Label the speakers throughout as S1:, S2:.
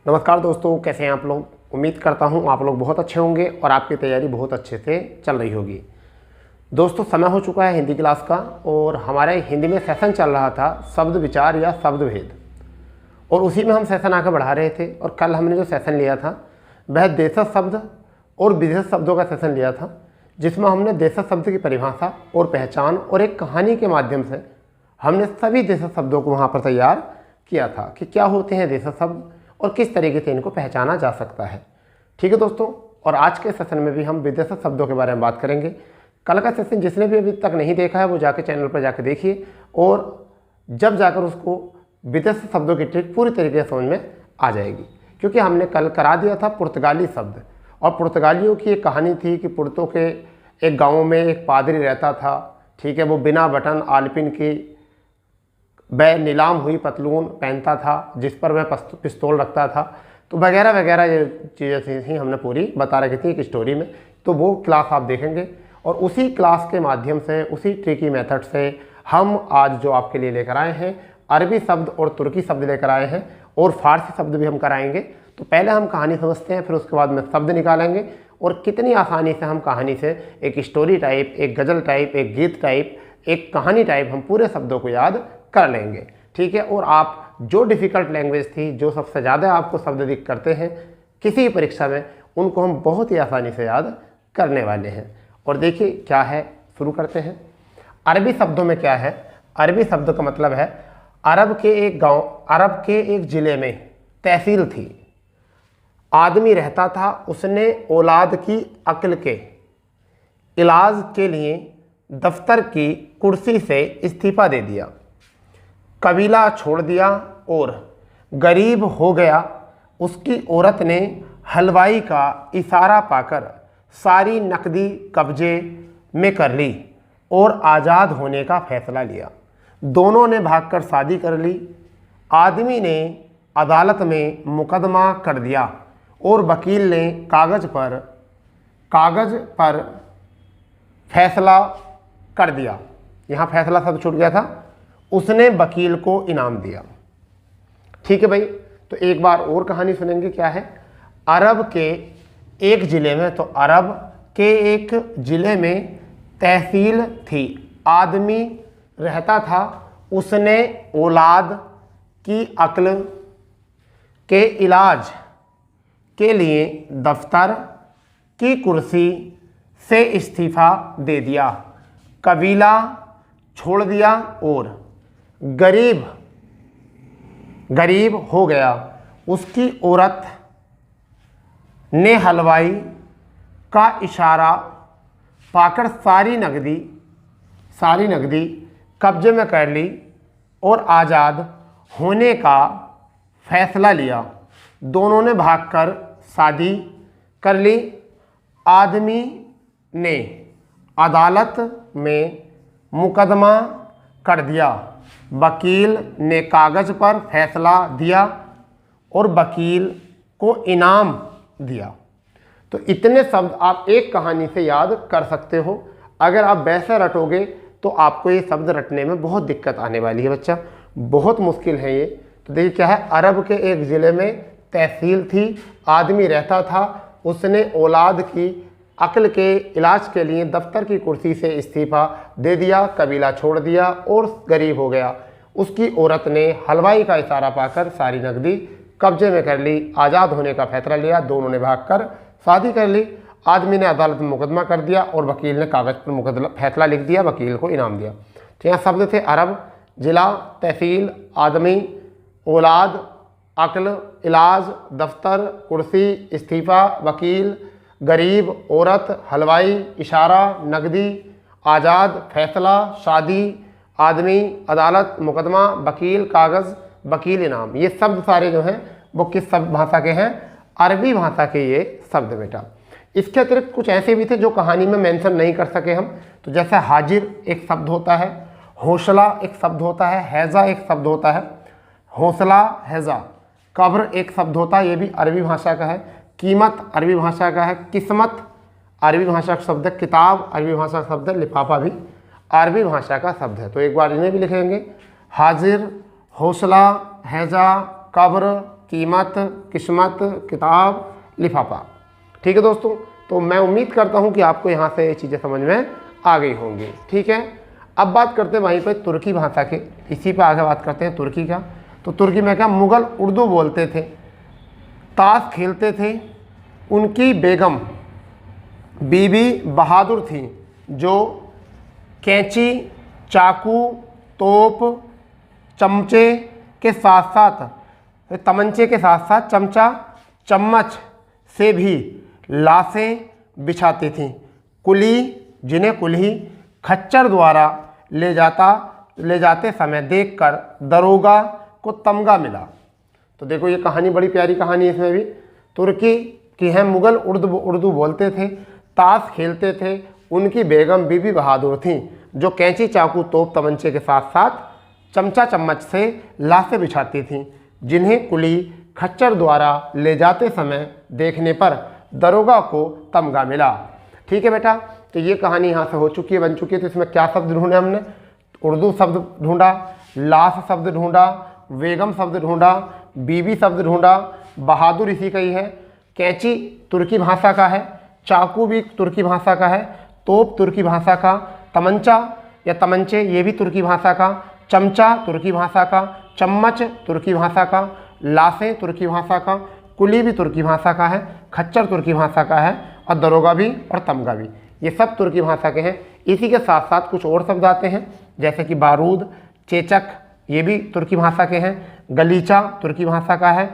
S1: नमस्कार दोस्तों, कैसे हैं आप लोग। उम्मीद करता हूं आप लोग बहुत अच्छे होंगे और आपकी तैयारी बहुत अच्छे से चल रही होगी। दोस्तों, समय हो चुका है हिंदी क्लास का और हमारे हिंदी में सेशन चल रहा था शब्द विचार या शब्द भेद, और उसी में हम सेशन आगे बढ़ा रहे थे। और कल हमने जो सेशन लिया था वह देशज शब्द और विदेश शब्दों का सेशन लिया था, जिसमें हमने देशज शब्द की परिभाषा और पहचान और एक कहानी के माध्यम से हमने सभी देशज शब्दों को वहाँ पर तैयार किया था कि क्या होते हैं देशज शब्द और किस तरीके से इनको पहचाना जा सकता है। ठीक है दोस्तों, और आज के सेशन में भी हम विदेशी शब्दों के बारे में बात करेंगे। कल का सेशन जिसने भी अभी तक नहीं देखा है वो जाके चैनल पर जाके देखिए, और जब जाकर उसको विदेशी शब्दों की ट्रिक पूरी तरीके से समझ में आ जाएगी। क्योंकि हमने कल करा दिया था पुर्तगाली शब्द, और पुर्तगालियों की एक कहानी थी कि पुर्तों के एक गाँव में एक पादरी रहता था। ठीक है, वो बिना बटन आलपिन की वह नीलाम हुई पतलून पहनता था, जिस पर वह पिस्तौल रखता था। तो वगैरह वगैरह ये चीज़ें थी हमने पूरी बता रखी थी एक स्टोरी में। तो वो क्लास आप देखेंगे, और उसी क्लास के माध्यम से, उसी ट्रिकी मेथड से हम आज जो आपके लिए लेकर आए हैं अरबी शब्द और तुर्की शब्द लेकर आए हैं, और फारसी शब्द भी हम कराएंगे। तो पहले हम कहानी समझते हैं, फिर उसके बाद में शब्द निकालेंगे, और कितनी आसानी से हम कहानी से एक स्टोरी टाइप, एक गज़ल टाइप, एक गीत टाइप, एक कहानी टाइप हम पूरे शब्दों को याद कर लेंगे। ठीक है, और आप जो डिफ़िकल्ट लैंग्वेज थी, जो सबसे ज़्यादा आपको शब्द दिक्कत करते हैं किसी परीक्षा में, उनको हम बहुत ही आसानी से याद करने वाले हैं। और देखिए क्या है, शुरू करते हैं। अरबी शब्दों में क्या है, अरबी शब्द का मतलब है अरब के एक गांव, अरब के एक ज़िले में तहसील थी। आदमी रहता था, उसने औलाद की अक्ल के इलाज के लिए दफ्तर की कुर्सी से इस्तीफ़ा दे दिया, कबीला छोड़ दिया और गरीब हो गया। उसकी औरत ने हलवाई का इशारा पाकर सारी नकदी कब्जे में कर ली और आज़ाद होने का फैसला लिया। दोनों ने भागकर शादी कर ली। आदमी ने अदालत में मुकदमा कर दिया और वकील ने कागज़ पर फैसला कर दिया। यहाँ फैसला शब्द छूट गया था। उसने वकील को इनाम दिया। ठीक है भाई, तो एक बार और कहानी सुनेंगे। क्या है, अरब के एक ज़िले में, तो अरब के एक ज़िले में तहसील थी। आदमी रहता था, उसने औलाद की अक्ल के इलाज के लिए दफ्तर की कुर्सी से इस्तीफ़ा दे दिया, कबीला छोड़ दिया और गरीब हो गया। उसकी औरत ने हलवाई का इशारा पाकर सारी नगदी कब्जे में कर ली और आज़ाद होने का फैसला लिया। दोनों ने भागकर शादी कर ली। आदमी ने अदालत में मुकदमा कर दिया, वकील ने कागज़ पर फैसला दिया और वकील को इनाम दिया। तो इतने शब्द आप एक कहानी से याद कर सकते हो। अगर आप वैसे रटोगे तो आपको ये शब्द रटने में बहुत दिक्कत आने वाली है बच्चा, बहुत मुश्किल है ये। तो देखिए क्या है, अरब के एक ज़िले में तहसील थी। आदमी रहता था, उसने औलाद की अक्ल के इलाज के लिए दफ्तर की कुर्सी से इस्तीफ़ा दे दिया, कबीला छोड़ दिया और गरीब हो गया। उसकी औरत ने हलवाई का इशारा पाकर सारी नकदी कब्जे में कर ली, आज़ाद होने का फैसला लिया। दोनों ने भागकर शादी कर ली। आदमी ने अदालत में मुकदमा कर दिया और वकील ने कागज़ पर फैसला लिख दिया, वकील को इनाम दिया। तो यहाँ शब्द थे अरब, जिला, तहसील, आदमी, औलाद, अक्ल, इलाज, दफ्तर, कुर्सी, इस्तीफ़ा, वकील, गरीब, औरत, हलवाई, इशारा, नकदी, आज़ाद, फैसला, शादी, आदमी, अदालत, मुकदमा, वकील, कागज़, वकील, इनाम। ये शब्द सारे जो हैं वो किस शब्द भाषा के हैं, अरबी भाषा के ये शब्द बेटा। इसके अतिरिक्त कुछ ऐसे भी थे जो कहानी में मेंशन नहीं कर सके हम। तो जैसे हाजिर एक शब्द होता है, हौसला एक शब्द होता है, हैज़ा एक शब्द होता है, हौसला, हैज़ा। कब्र एक शब्द होता है, ये भी अरबी भाषा का है। कीमत अरबी भाषा का है। किस्मत अरबी भाषा का शब्द है। किताब अरबी भाषा का शब्द है। लिफाफा भी अरबी भाषा का शब्द है। तो एक बार इन्हें भी लिखेंगे, हाजिर, हौसला, हैजा, कब्र, कीमत, किस्मत, किताब, लिफाफा। ठीक है दोस्तों, तो मैं उम्मीद करता हूँ कि आपको यहाँ से ये चीज़ें समझ में आ गई होंगी। ठीक है, अब बात करते हैं वहीं पर तुर्की भाषा के, इसी पे आगे बात करते हैं तुर्की का। तो तुर्की में क्या, मुग़ल उर्दू बोलते थे, ताश खेलते थे। उनकी बेगम बीबी बहादुर थी, जो कैंची, चाकू, तोप, चमचे के साथ साथ तमंचे के साथ साथ चमचा, चम्मच से भी लाशें बिछाती थीं। कुली, जिन्हें कुल्ही खच्चर द्वारा ले जाते समय देखकर दरोगा को तमगा मिला। तो देखो ये कहानी बड़ी प्यारी कहानी है। इसमें भी तुर्की की है, मुग़ल उर्दू बोलते थे, ताश खेलते थे। उनकी बेगम बीबी बहादुर थीं, जो कैंची, चाकू, तोप, तमंचे के साथ साथ चमचा, चम्मच से लाशें बिछाती थीं, जिन्हें कुली खच्चर द्वारा ले जाते समय देखने पर दरोगा को तमगा मिला। ठीक है बेटा, तो ये कहानी यहाँ से हो चुकी है, बन चुकी है। तो इसमें क्या शब्द ढूंढे हमने, उर्दू शब्द ढूंढा, लाश शब्द ढूंढा, बेगम शब्द ढूंढा, बीबी शब्द ढूंढा, बहादुर इसी का ही है, कैंची तुर्की भाषा का है, चाकू भी तुर्की भाषा का है, तोप तुर्की भाषा का, तमंचा या तमंचे ये भी तुर्की भाषा का, चमचा तुर्की भाषा का, चम्मच तुर्की भाषा का, लाशें तुर्की भाषा का, कुली भी तुर्की भाषा का है, खच्चर तुर्की भाषा का है, और दरोगा भी और तमगा भी, ये सब तुर्की भाषा के हैं। इसी के साथ साथ कुछ और शब्द आते हैं, जैसे कि बारूद, चेचक ये भी तुर्की भाषा के हैं, गलीचा तुर्की भाषा का है,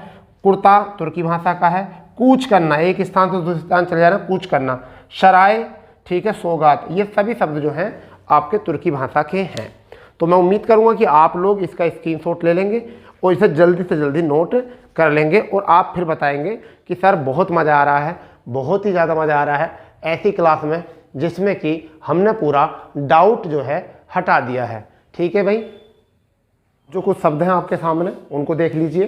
S1: कुर्ता तुर्की भाषा का है, कूच करना, एक स्थान से दूसरे स्थान चले जाना, कूच करना, शराय, ठीक है, सौगात, ये सभी शब्द जो हैं आपके तुर्की भाषा के हैं। तो मैं उम्मीद करूंगा कि आप लोग इसका स्क्रीनशॉट ले लेंगे और इसे जल्दी से जल्दी नोट कर लेंगे, और आप फिर बताएंगे कि सर बहुत मज़ा आ रहा है, बहुत ही ज़्यादा मज़ा आ रहा है ऐसी क्लास में जिसमें कि हमने पूरा डाउट जो है हटा दिया है। ठीक है भाई, जो कुछ शब्द हैं आपके सामने उनको देख लीजिए।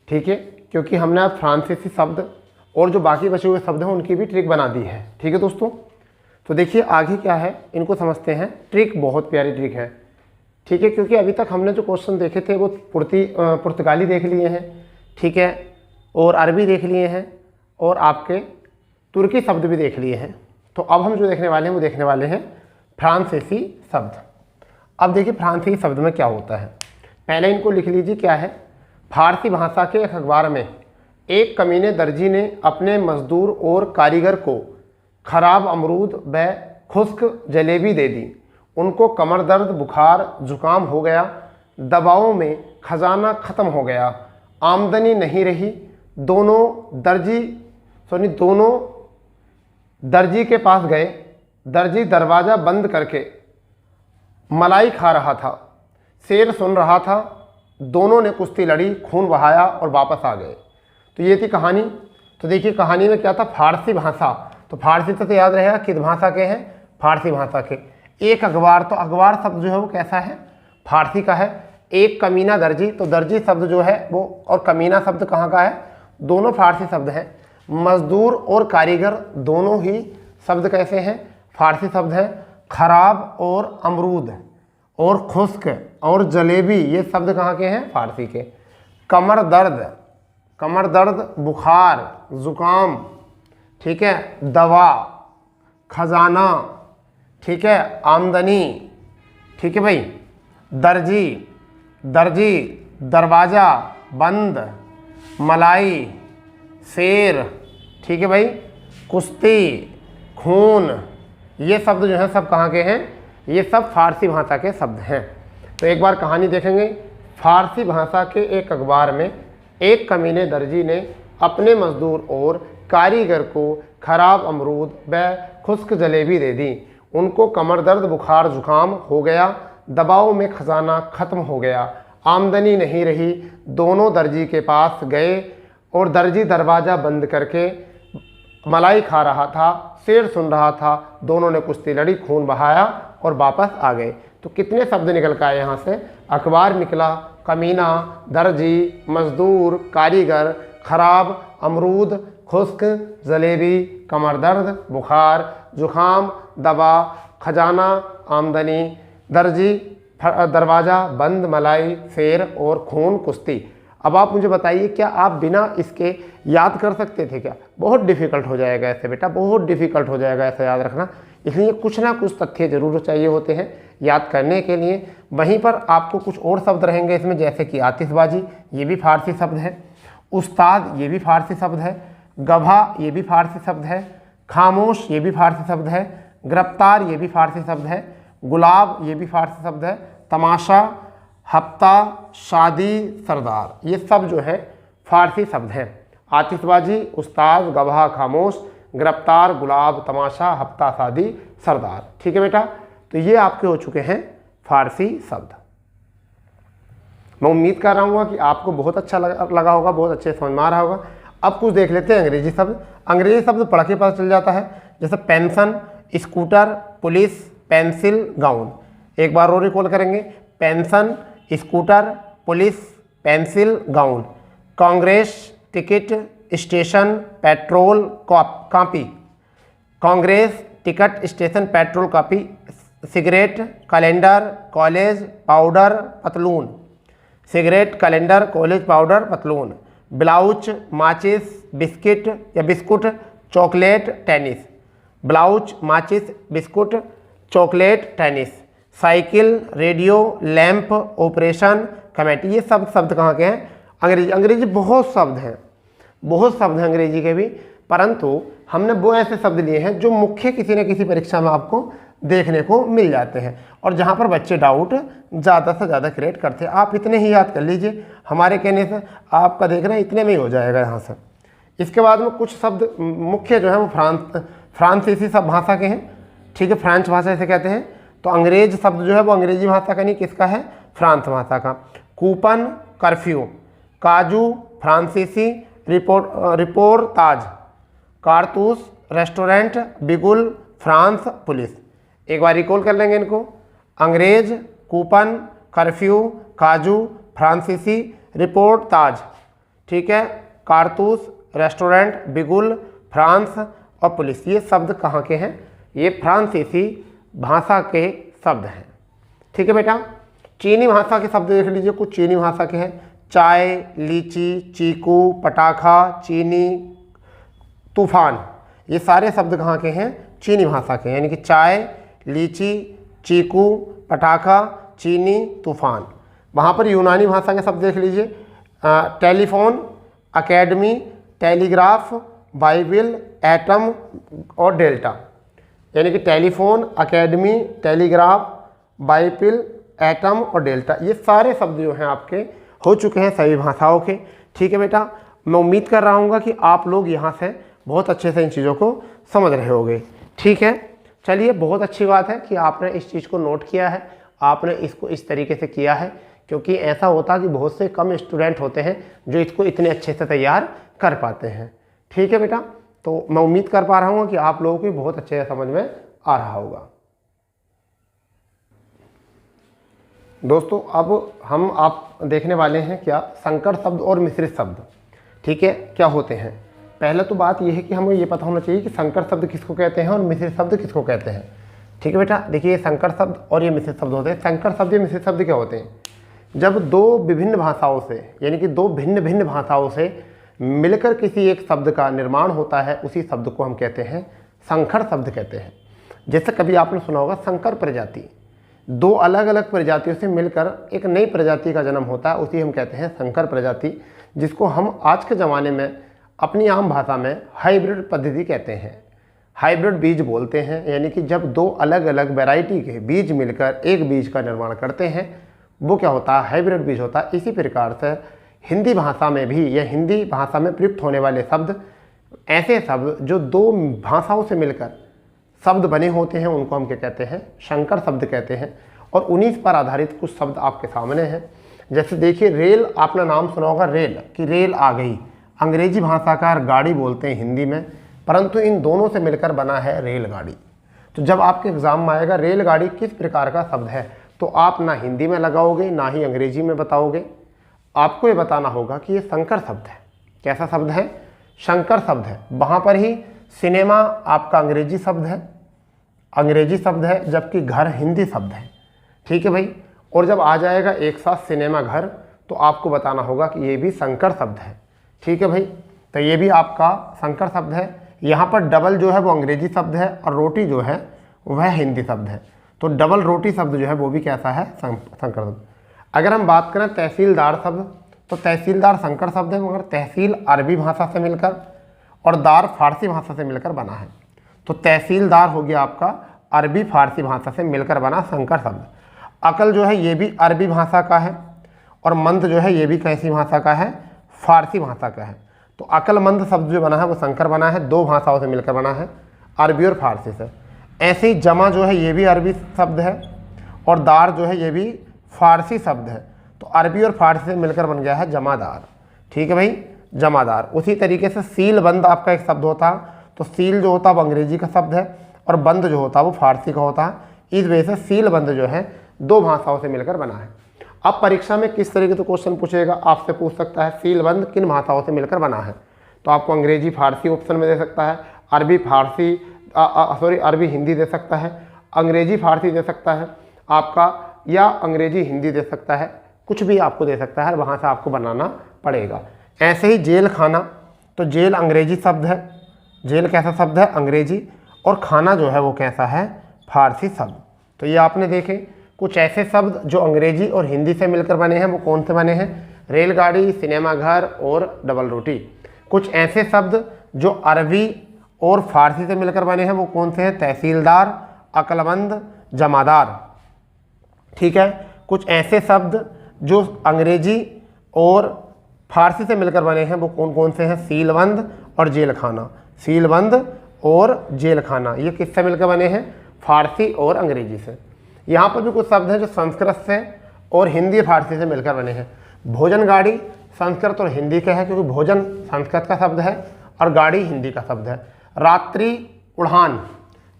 S1: ठीक है, क्योंकि हमने अब फ्रांसीसी शब्द और जो बाकी बचे हुए शब्द हैं उनकी भी ट्रिक बना दी है। ठीक है दोस्तों, तो देखिए आगे क्या है, इनको समझते हैं। ट्रिक बहुत प्यारी ट्रिक है। ठीक है, क्योंकि अभी तक हमने जो क्वेश्चन देखे थे वो पुर्तगाली देख लिए हैं, ठीक है, और अरबी देख लिए हैं, और आपके तुर्की शब्द भी देख लिए हैं। तो अब हम जो देखने वाले हैं वो देखने वाले हैं फ्रांसीसी शब्द। अब देखिए फ्रांसीसी शब्द में क्या होता है, पहले इनको लिख लीजिए। क्या है, फारसी भाषा के एक अखबार में एक कमीने दर्जी ने अपने मजदूर और कारीगर को खराब अमरूद व खुश्क जलेबी दे दी। उनको कमर दर्द, बुखार, जुकाम हो गया, दवाओं में खजाना ख़त्म हो गया, आमदनी नहीं रही। दोनों दर्जी के पास गए। दर्जी दरवाज़ा बंद करके मलाई खा रहा था, शेर सुन रहा था। दोनों ने कुश्ती लड़ी, खून बहाया और वापस आ गए। तो ये थी कहानी। तो देखिए कहानी में क्या था, फारसी भाषा। तो फारसी तो याद रहेगा किस भाषा के हैं, फारसी भाषा के। एक अखबार, तो अखबार शब्द जो है वो कैसा है, फारसी का है। एक कमीना दर्जी, तो दर्जी शब्द जो है वो, और कमीना शब्द कहाँ का है, दोनों फारसी शब्द हैं। मजदूर और कारीगर दोनों ही शब्द कैसे हैं, फारसी शब्द हैं। खराब और अमरूद और खुश्क और जलेबी ये शब्द कहाँ के हैं, फारसी के। कमर दर्द, बुखार, जुकाम, ठीक है, दवा, खजाना, ठीक है, आमदनी, ठीक है भाई, दर्जी, दरवाज़ा बंद, मलाई, शेर, ठीक है भाई, कुश्ती, खून, ये शब्द जो हैं सब कहाँ के हैं, ये सब फारसी भाषा के शब्द हैं। तो एक बार कहानी देखेंगे। फारसी भाषा के एक अखबार में एक कमीने दर्जी ने अपने मजदूर और कारीगर को खराब अमरूद व खुश्क जलेबी दे दी। उनको कमर दर्द, बुखार, जुकाम हो गया, दवाओं में खजाना ख़त्म हो गया, आमदनी नहीं रही। दोनों दर्जी के पास गए और दर्जी दरवाज़ा बंद करके मलाई खा रहा था, शेर सुन रहा था। दोनों ने कुश्ती लड़ी, खून बहाया और वापस आ गए। तो कितने शब्द निकल के आए यहाँ से, अखबार निकला, कमीना, दर्जी, मजदूर, कारीगर, खराब, अमरूद, खुश्क, जलेबी, कमर दर्द, बुखार, जुखाम, दवा, खजाना, आमदनी, दर्जी, दरवाज़ा बंद, मलाई, शेर और खून, कुश्ती। अब आप मुझे बताइए, क्या आप बिना इसके याद कर सकते थे क्या? बहुत डिफ़िकल्ट हो जाएगा ऐसे बेटा, बहुत डिफ़िकल्ट हो जाएगा ऐसा याद रखना। इसलिए कुछ ना कुछ तथ्य जरूर चाहिए होते हैं याद करने के लिए। वहीं पर आपको कुछ और शब्द रहेंगे इसमें, जैसे कि आतिशबाजी, ये भी फारसी शब्द है। उस्ताद, ये भी फारसी शब्द है। गभा, ये भी फारसी शब्द है। खामोश, ये भी फारसी शब्द है। गिरफ्तार, ये भी फारसी शब्द है। गुलाब, ये भी फारसी शब्द है। तमाशा, हफ्ता, शादी, सरदार, ये सब जो है फारसी शब्द हैं। आतिशबाजी, उस्ताद, गवाह, खामोश, गिरफ्तार, गुलाब, तमाशा, हफ्ता, शादी, सरदार। ठीक है बेटा, तो ये आपके हो चुके हैं फारसी शब्द। मैं उम्मीद कर रहा हूँ कि आपको बहुत अच्छा लगा होगा, बहुत अच्छे समझ में आ रहा होगा। अब कुछ देख लेते हैं अंग्रेजी शब्द। अंग्रेजी शब्द पढ़ के पता चल जाता है, जैसे pension, scooter, police, pencil, gown. एक बार और रिकॉल करेंगे, pension, scooter, police, pencil, gown. Congress, ticket, station, petrol, copy. Congress, ticket, station, petrol, copy. Cigarette, calendar, college, powder, पतलून। सिगरेट, कैलेंडर, कॉलेज, पाउडर, पतलून। ब्लाउज, माचिस, बिस्किट या बिस्कुट, चॉकलेट, टेनिस। ब्लाउज, माचिस, biscuit, chocolate, tennis. Cycle, radio, lamp, operation, committee. ये सब शब्द कहाँ के हैं? अंग्रेजी। अंग्रेजी बहुत शब्द हैं, बहुत शब्द हैं अंग्रेजी के भी, परंतु हमने वो ऐसे शब्द लिए हैं जो मुख्य किसी न किसी परीक्षा में आपको देखने को मिल जाते हैं और जहाँ पर बच्चे डाउट ज़्यादा से ज़्यादा क्रिएट करते हैं। आप इतने ही याद कर लीजिए, हमारे कहने से आपका देख रहे हैं इतने में ही हो जाएगा यहाँ से। इसके बाद में कुछ शब्द मुख्य जो है वो फ्रांसीसी सब भाषा के हैं। ठीक है, फ्रेंच भाषा इसे कहते हैं। तो अंग्रेज शब्द जो है वो अंग्रेजी भाषा का नहीं, किसका है? फ्रांस भाषा का। Coupon, curfew. काजू, फ्रांसीसी, रिपोर्ताज। कारतूस, रेस्टोरेंट, बिगुल, फ्रांस, पुलिस। एक बार रिकॉल कर लेंगे इनको, अंग्रेज, कूपन, कर्फ्यू, काजू, फ्रांसीसी, रिपोर्ताज। ठीक है, कारतूस, रेस्टोरेंट, बिगुल, फ्रांस और पुलिस। ये शब्द कहाँ के हैं? ये फ्रांसीसी भाषा के शब्द हैं। ठीक है बेटा, चीनी भाषा के शब्द देख लीजिए, कुछ चीनी भाषा के हैं। चाय, लीची, चीकू, पटाखा, चीनी, तूफान। ये सारे शब्द कहाँ के हैं? चीनी भाषा के, यानी कि चाय, लीची, चीकू, पटाखा, चीनी, तूफान। वहाँ पर यूनानी भाषा के शब्द देख लीजिए, telephone, academy, telegraph, Bible, atom और डेल्टा। यानी कि telephone, academy, telegraph, Bible, atom और डेल्टा, ये सारे शब्द जो हैं आपके हो चुके हैं सभी भाषाओं के। ठीक है बेटा, मैं उम्मीद कर रहा हूँ कि आप लोग यहाँ से बहुत अच्छे से इन चीज़ों को समझ रहे होंगे। ठीक है, चलिए, बहुत अच्छी बात है कि आपने इस चीज़ को नोट किया है, आपने इसको इस तरीके से किया है, क्योंकि ऐसा होता कि बहुत से कम स्टूडेंट होते हैं जो इसको इतने अच्छे से तैयार कर पाते हैं। ठीक है बेटा, तो मैं उम्मीद कर पा रहा हूँ कि आप लोगों को बहुत अच्छे से समझ में आ रहा होगा। दोस्तों, अब हम आप देखने वाले हैं क्या? संकर शब्द और मिश्रित शब्द। ठीक है, क्या होते हैं? पहले तो बात यह है कि हमें ये पता होना चाहिए कि संकर शब्द किसको कहते हैं और मिश्रित शब्द किसको कहते हैं। ठीक है बेटा, देखिए, संकर शब्द और ये मिश्रित शब्द होते हैं। संकर शब्द या मिश्रित शब्द क्या होते हैं? जब दो विभिन्न भाषाओं से, यानी कि दो भिन्न भिन्न भाषाओं से मिलकर किसी एक शब्द का निर्माण होता है, उसी शब्द को हम कहते हैं संकर शब्द कहते हैं। जैसे कभी आपने सुना होगा संकर प्रजाति, दो अलग अलग प्रजातियों से मिलकर एक नई प्रजाति का जन्म होता है, उसी हम कहते हैं संकर प्रजाति, जिसको हम आज के ज़माने में अपनी आम भाषा में हाइब्रिड पद्धति कहते हैं। हाइब्रिड बीज बोलते हैं, यानी कि जब दो अलग अलग वैरायटी के बीज मिलकर एक बीज का निर्माण करते हैं, वो क्या होता है? हाइब्रिड बीज होता है। इसी प्रकार से हिंदी भाषा में भी, या हिंदी भाषा में प्रयुक्त होने वाले शब्द, ऐसे शब्द जो दो भाषाओं से मिलकर शब्द बने होते हैं, उनको हम क्या कहते हैं? संकर शब्द कहते हैं। और उन्हीं पर आधारित कुछ शब्द आपके सामने हैं। जैसे देखिए, रेल, आपने नाम सुना होगा रेल, कि रेल आ गई। अंग्रेजी भाषा का गाड़ी बोलते हैं हिंदी में, परंतु इन दोनों से मिलकर बना है रेलगाड़ी। तो जब आपके एग्जाम में आएगा रेलगाड़ी किस प्रकार का शब्द है, तो आप ना हिंदी में लगाओगे ना ही अंग्रेजी में बताओगे, आपको ये बताना होगा कि ये संकर शब्द है। कैसा शब्द है? संकर शब्द है। वहाँ पर ही सिनेमा आपका अंग्रेजी शब्द है, अंग्रेजी शब्द है, जबकि घर हिंदी शब्द है। ठीक है भाई, और जब आ जाएगा एक साथ सिनेमा घर, तो आपको बताना होगा कि ये भी संकर शब्द है। ठीक है भाई, तो ये भी आपका संकर शब्द है। यहाँ पर डबल जो है वो अंग्रेजी शब्द है और रोटी जो है वह हिंदी शब्द है। तो डबल रोटी शब्द जो है वो भी कैसा है, संकर शब्द। अगर हम बात करें तहसीलदार शब्द, तो तहसीलदार संकर शब्द है, मगर तहसील अरबी भाषा से मिलकर और दार फारसी भाषा से मिलकर बना है। तो तहसीलदार हो गया आपका अरबी फारसी भाषा से मिलकर बना संकर शब्द। अकल जो है ये भी अरबी भाषा का है और मंद जो है ये भी कैसी भाषा का है, फारसी भाषा का है। तो अकलमंद शब्द जो बना है वो संकर बना है, दो भाषाओं से मिलकर बना है, अरबी और फारसी से। ऐसे ही जमा जो है ये भी अरबी शब्द है और दार जो है ये भी फारसी शब्द है। तो अरबी और फारसी से मिलकर बन गया है जमादार। ठीक है भाई, जमादार। उसी तरीके से सीलबंद आपका एक शब्द होता है, तो सील जो होता है वो अंग्रेजी का शब्द है और बंद जो होता है वो फारसी का होता है। इस वजह से सीलबंद जो है दो भाषाओं से मिलकर बना है। अब परीक्षा में किस तरीके से क्वेश्चन पूछेगा, आपसे पूछ सकता है सीलबंद किन भाषाओं से मिलकर बना है। तो आपको अंग्रेजी फारसी ऑप्शन में दे सकता है, अरबी फारसी अरबी हिंदी दे सकता है, अंग्रेजी फारसी दे सकता है आपका, या अंग्रेजी हिंदी दे सकता है, कुछ भी आपको दे सकता है, वहाँ से आपको बनाना पड़ेगा। ऐसे ही जेल खाना, तो जेल अंग्रेजी शब्द है, जेल कैसा शब्द है, अंग्रेजी, और खाना जो है वो कैसा है, फारसी शब्द। तो ये आपने देखे कुछ ऐसे शब्द जो अंग्रेजी और हिंदी से मिलकर बने हैं, वो कौन से बने हैं, रेलगाड़ी, सिनेमाघर और डबल रोटी। कुछ ऐसे शब्द जो अरबी और फारसी से मिलकर बने हैं, वो कौन से हैं, तहसीलदार, अक्लमंद, जमादार। ठीक है, कुछ ऐसे शब्द जो अंग्रेजी और फारसी से मिलकर बने हैं, वो कौन कौन से हैं, सीलबंद और जेल खाना। सीलबंद और जेल खाना ये किससे मिलकर बने हैं, फारसी और अंग्रेजी से। यहाँ पर भी कुछ शब्द हैं जो संस्कृत से और हिंदी फारसी से मिलकर बने हैं। भोजन गाड़ी संस्कृत और हिंदी का है, क्योंकि भोजन संस्कृत का शब्द है और गाड़ी हिंदी का शब्द है। रात्रि उड़ान,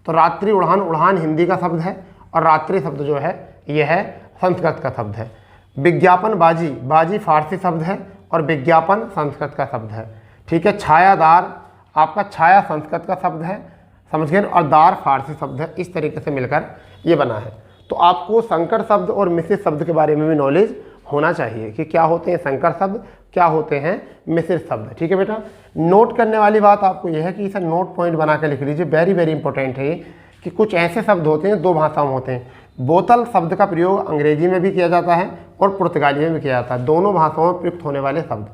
S1: तो रात्रि उड़ान, उड़ान हिंदी का शब्द है और रात्रि शब्द जो है यह है संस्कृत का शब्द है। विज्ञापन बाजी, बाजी फारसी शब्द है और विज्ञापन संस्कृत का शब्द है। ठीक है, छायादार आपका छाया संस्कृत का शब्द है, समझ गए, और दार फारसी शब्द है। इस तरीके से मिलकर ये बना है। तो आपको संकर शब्द और मिश्रित शब्द के बारे में भी नॉलेज होना चाहिए कि क्या होते हैं संकर शब्द, क्या होते हैं मिश्रित शब्द। ठीक है बेटा, नोट करने वाली बात आपको यह है कि इसे नोट पॉइंट बना के लिख लीजिए, वेरी वेरी इंपॉर्टेंट है ये, कि कुछ ऐसे शब्द होते हैं दो भाषाओं में होते हैं। बोतल शब्द का प्रयोग अंग्रेजी में भी किया जाता है और पुर्तगाली में भी किया जाता है। दोनों भाषाओं में प्रयुक्त होने वाले शब्द,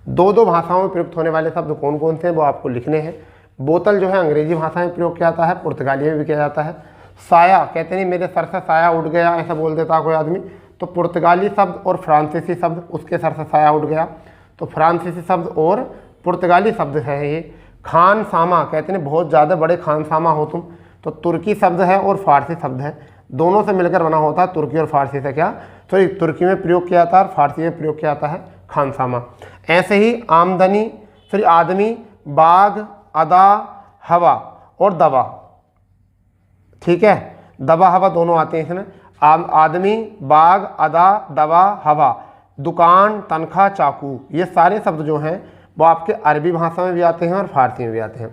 S1: दो भाषाओं में प्रयुक्त होने वाले शब्द कौन कौन से हैं वो आपको लिखने हैं। बोतल जो है अंग्रेजी भाषा में प्रयोग किया जाता है, पुर्तगाली में भी किया जाता है। साया कहते नहीं मेरे सर से साया उठ गया, ऐसा बोल देता कोई आदमी, तो पुर्तगाली शब्द और फ्रांसीसी शब्द, उसके सर से साया उठ गया, तो फ्रांसीसी शब्द और पुर्तगाली शब्द है ये। खान सामा कहते हैं बहुत ज़्यादा बड़े खान सामा हो तुम, तो तुर्की शब्द है और फारसी शब्द है, दोनों से मिलकर बना होता है। तुर्की और फारसी से क्या, तो तुर्की में प्रयोग किया जाता है और फारसी में प्रयोग किया जाता है खानसामा। ऐसे ही आदमी, बाग, अदा, हवा और दवा। ठीक है, दवा हवा दोनों आते हैं इसमें। आदमी, बाग, अदा, दवा, हवा, दुकान, तनख्वाह, चाकू, ये सारे शब्द जो हैं वो आपके अरबी भाषा में भी आते हैं और फारसी में भी आते हैं।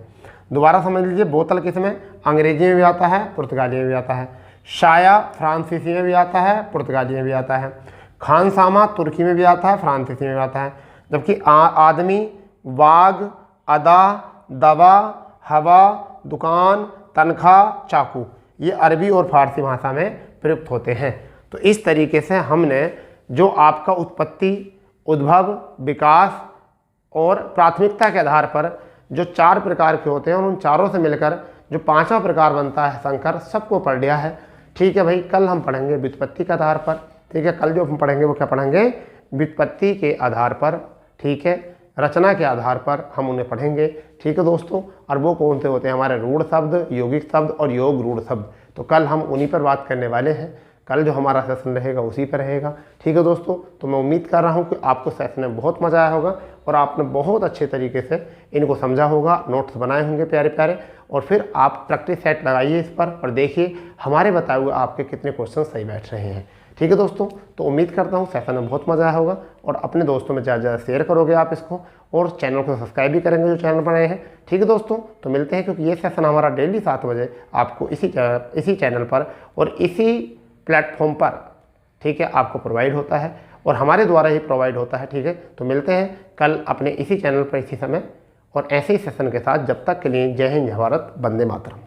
S1: दोबारा समझ लीजिए, बोतल किस में, अंग्रेजी में भी आता है, पुर्तगाली में भी आता है। शाया फ्रांसीसी में भी आता है, पुर्तगाली में भी आता है। खानसामा तुर्की में भी आता है, फ्रांसीसी में भी आता है। जबकि आदमी, बाग, अदा, दवा, हवा, दुकान, तनख्वाह, चाकू, ये अरबी और फारसी भाषा में प्रयुक्त होते हैं। तो इस तरीके से हमने जो आपका उत्पत्ति, उद्भव, विकास और प्राथमिकता के आधार पर जो 4 प्रकार के होते हैं, उन चारों से मिलकर जो 5वां प्रकार बनता है संकर, सबको पढ़ लिया है। ठीक है भाई, कल हम पढ़ेंगे व्युत्पत्ति के आधार पर। ठीक है, कल जो हम पढ़ेंगे वो क्या पढ़ेंगे, व्युत्पत्ति के आधार पर। ठीक है, रचना के आधार पर हम उन्हें पढ़ेंगे। ठीक है दोस्तों, और वो कौन से होते हैं हमारे रूढ़ शब्द, यौगिक शब्द और योग रूढ़ शब्द। तो कल हम उन्हीं पर बात करने वाले हैं। कल जो हमारा सेशन रहेगा उसी पर रहेगा। ठीक है दोस्तों, तो मैं उम्मीद कर रहा हूँ कि आपको सेशन में बहुत मज़ा आया होगा और आपने बहुत अच्छे तरीके से इनको समझा होगा, नोट्स बनाए होंगे प्यारे प्यारे, और फिर आप प्रैक्टिस सेट लगाइए इस पर और देखिए हमारे बताए हुए आपके कितने क्वेश्चन सही बैठ रहे हैं। ठीक है दोस्तों, तो उम्मीद करता हूँ सेशन में बहुत मज़ा आया होगा और अपने दोस्तों में ज़्यादा ज़्यादा शेयर करोगे आप इसको, और चैनल को सब्सक्राइब भी करेंगे जो चैनल पर आए हैं। ठीक है दोस्तों, तो मिलते हैं, क्योंकि ये सेशन हमारा डेली 7 बजे आपको इसी चैनल पर और इसी प्लेटफॉर्म पर, ठीक है, आपको प्रोवाइड होता है। और हमारे द्वारा ही प्रोवाइड होता है। ठीक है, तो मिलते हैं कल अपने इसी चैनल पर इसी समय और ऐसे ही सेशन के साथ। जब तक के लिए जय हिंद, जय भारत, वंदे मातरम।